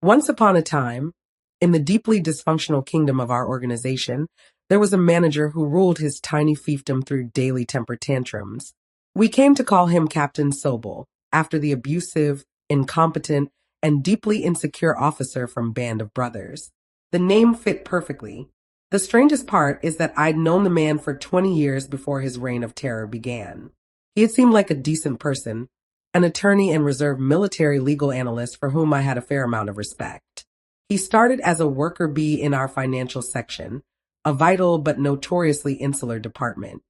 Once upon a time, in the deeply dysfunctional kingdom of our organization, there was a manager who ruled his tiny fiefdom through daily temper tantrums. We came to call him Captain Sobel, after the abusive, incompetent, and deeply insecure officer from Band of Brothers. The name fit perfectly. The strangest part is that I'd known the man for 20 years before his reign of terror began. He had seemed like a decent person, an attorney and reserve military legal analyst for whom I had a fair amount of respect. He started as a worker bee in our financial section, a vital but notoriously insular department.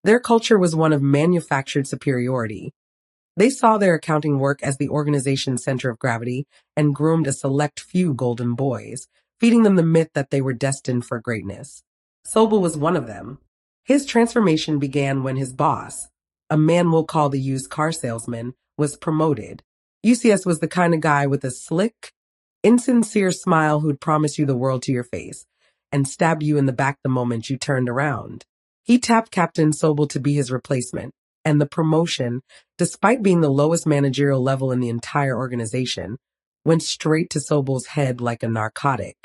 Their culture was one of manufactured superiority. They saw their accounting work as the organization's center of gravity and groomed a select few golden boys, feeding them the myth that they were destined for greatness. Sobel was one of them. His transformation began when his boss, a man we'll call the used car salesman, was promoted. UCS was the kind of guy with a slick, insincere smile who'd promise you the world to your face and stab you in the back the moment you turned around. He tapped Captain Sobel to be his replacement, and the promotion, despite being the lowest managerial level in the entire organization, went straight to Sobel's head like a narcotic.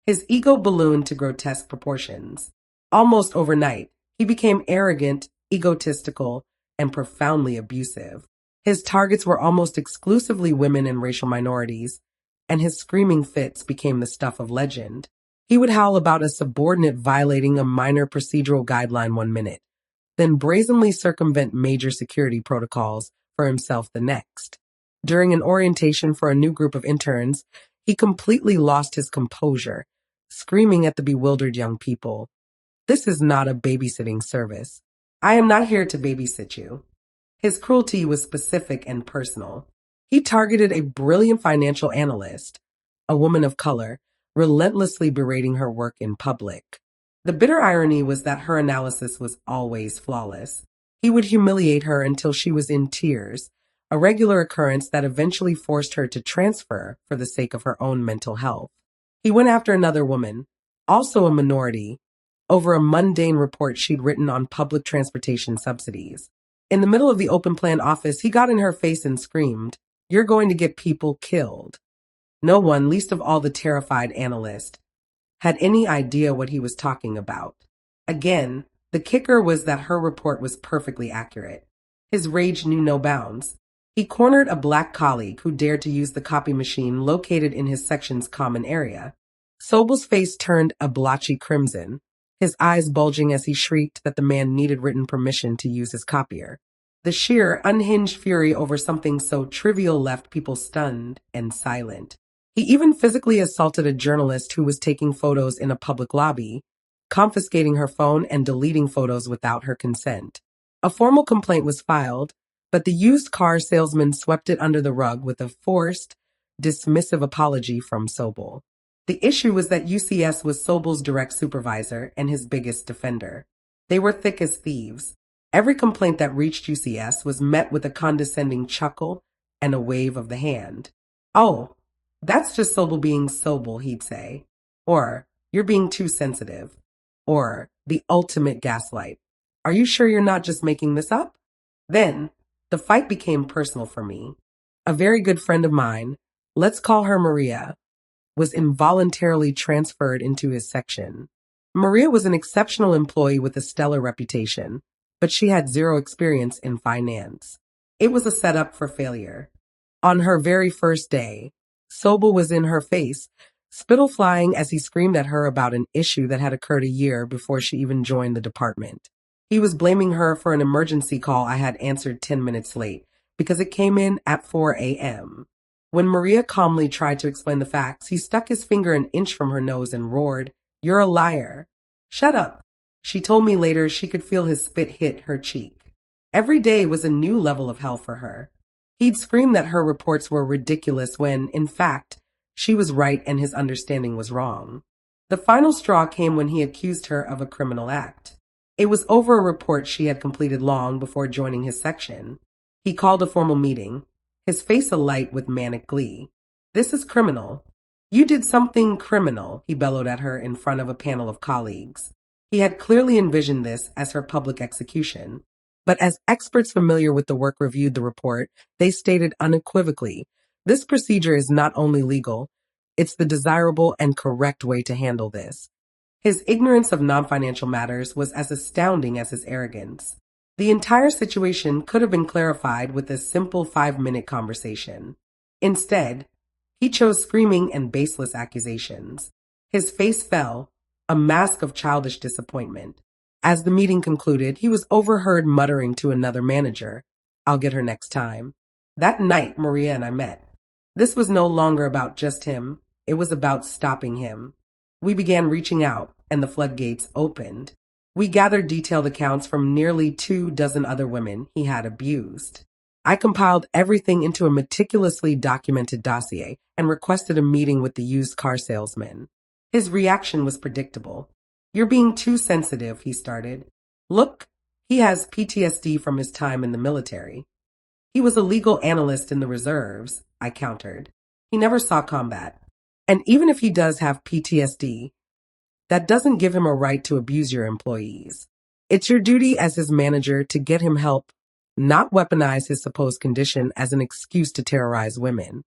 His ego ballooned to grotesque proportions. Almost overnight, he became arrogant, egotistical, and profoundly abusive. His targets were almost exclusively women and racial minorities, and his screaming fits became the stuff of legend. He would howl about a subordinate violating a minor procedural guideline 1 minute, then brazenly circumvent major security protocols for himself the next. During an orientation for a new group of interns, he completely lost his composure, screaming at the bewildered young people, "This is not a babysitting service. I am not here to babysit you." His cruelty was specific and personal. He targeted a brilliant financial analyst, a woman of color, relentlessly berating her work in public. The bitter irony was that her analysis was always flawless. He would humiliate her until she was in tears, a regular occurrence that eventually forced her to transfer for the sake of her own mental health. He went after another woman, also a minority, over a mundane report she'd written on public transportation subsidies. In the middle of the open plan office, he got in her face and screamed, "You're going to get people killed." No one, least of all the terrified analyst, had any idea what he was talking about. Again, the kicker was that her report was perfectly accurate. His rage knew no bounds. He cornered a black colleague who dared to use the copy machine located in his section's common area. Sobel's face turned a blotchy crimson, his eyes bulging as he shrieked that the man needed written permission to use his copier. The sheer, unhinged fury over something so trivial left people stunned and silent. He even physically assaulted a journalist who was taking photos in a public lobby, confiscating her phone and deleting photos without her consent. A formal complaint was filed, but the used car salesman swept it under the rug with a forced, dismissive apology from Sobel. The issue was that UCS was Sobel's direct supervisor and his biggest defender. They were thick as thieves. Every complaint that reached UCS was met with a condescending chuckle and a wave of the hand. "Oh, that's just Sobel being Sobel," he'd say. Or, "You're being too sensitive." Or, the ultimate gaslight, "Are you sure you're not just making this up?" Then, the fight became personal for me. A very good friend of mine, let's call her Maria, was involuntarily transferred into his section. Maria was an exceptional employee with a stellar reputation, but she had zero experience in finance. It was a setup for failure. On her very first day, Sobel was in her face, spittle flying as he screamed at her about an issue that had occurred a year before she even joined the department. He was blaming her for an emergency call I had answered 10 minutes late because it came in at 4 a.m. When Maria calmly tried to explain the facts, he stuck his finger an inch from her nose and roared, "You're a liar." "Shut up." She told me later she could feel his spit hit her cheek. Every day was a new level of hell for her. He'd scream that her reports were ridiculous when, in fact, she was right and his understanding was wrong. The final straw came when he accused her of a criminal act. It was over a report she had completed long before joining his section. He called a formal meeting, his face alight with manic glee. "This is criminal. You did something criminal," he bellowed at her in front of a panel of colleagues. He had clearly envisioned this as her public execution. But as experts familiar with the work reviewed the report, they stated unequivocally, "This procedure is not only legal, It's the desirable and correct way to handle this. His ignorance of non-financial matters was as astounding as his arrogance. The entire situation could have been clarified with a simple 5-minute conversation. Instead, he chose screaming and baseless accusations. His face fell, a mask of childish disappointment. As the meeting concluded, he was overheard muttering to another manager, "I'll get her next time." That night, Maria and I met. This was no longer about just him. It was about stopping him. We began reaching out, and the floodgates opened. We gathered detailed accounts from nearly 24 other women he had abused. I compiled everything into a meticulously documented dossier and requested a meeting with the used car salesman. His reaction was predictable. "You're being too sensitive," he started. "Look, he has PTSD from his time in the military." "He was a legal analyst in the reserves," I countered. "He never saw combat. And even if he does have PTSD, that doesn't give him a right to abuse your employees. It's your duty as his manager to get him help, not weaponize his supposed condition as an excuse to terrorize women."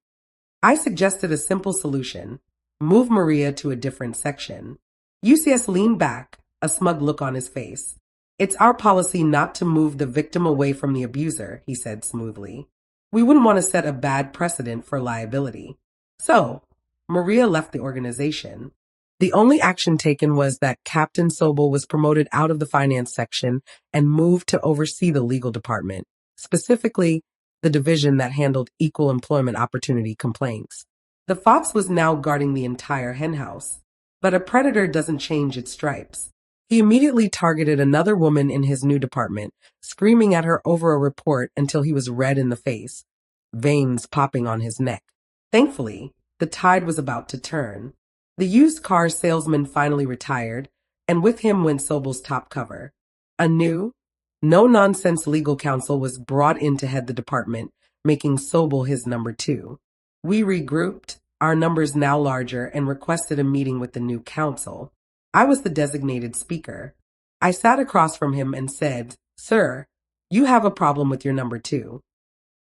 I suggested a simple solution: move Maria to a different section. UCS leaned back, a smug look on his face. "It's our policy not to move the victim away from the abuser," he said smoothly. "We wouldn't want to set a bad precedent for liability." So, Maria left the organization. The only action taken was that Captain Sobel was promoted out of the finance section and moved to oversee the legal department, specifically the division that handled equal employment opportunity complaints. The fox was now guarding the entire henhouse. But a predator doesn't change its stripes. He immediately targeted another woman in his new department, screaming at her over a report until he was red in the face, veins popping on his neck. Thankfully, the tide was about to turn. The used car salesman finally retired, and with him went Sobel's top cover. A new, no-nonsense legal counsel was brought in to head the department, making Sobel his number 2. We regrouped, our numbers now larger, and requested a meeting with the new counsel. I was the designated speaker. I sat across from him and said, "Sir, you have a problem with your number 2.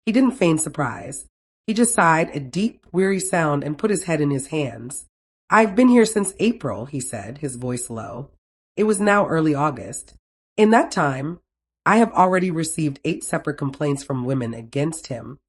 He didn't feign surprise. He just sighed a deep, weary sound and put his head in his hands. "I've been here since April," he said, his voice low. It was now early August. In that time, I have already received 8 separate complaints from women against him.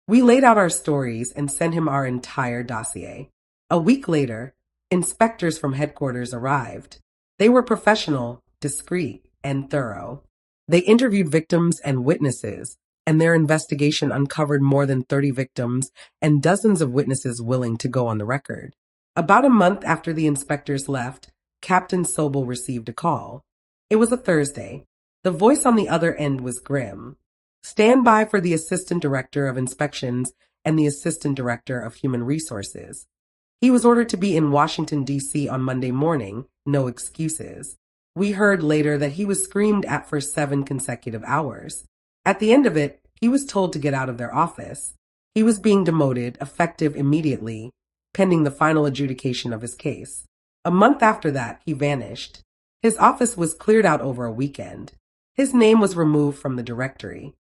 We laid out our stories and sent him our entire dossier. A week later, inspectors from headquarters arrived. They were professional, discreet, and thorough. They interviewed victims and witnesses, and their investigation uncovered more than 30 victims and dozens of witnesses willing to go on the record. About a month after the inspectors left, Captain Sobel received a call. It was a Thursday. The voice on the other end was grim. "Stand by for the Assistant Director of Inspections and the Assistant Director of Human Resources." He was ordered to be in Washington, D.C. on Monday morning, no excuses. We heard later that he was screamed at for 7 consecutive hours. At the end of it, he was told to get out of their office. He was being demoted, effective immediately, pending the final adjudication of his case. A month after that, he vanished. His office was cleared out over a weekend. His name was removed from the directory.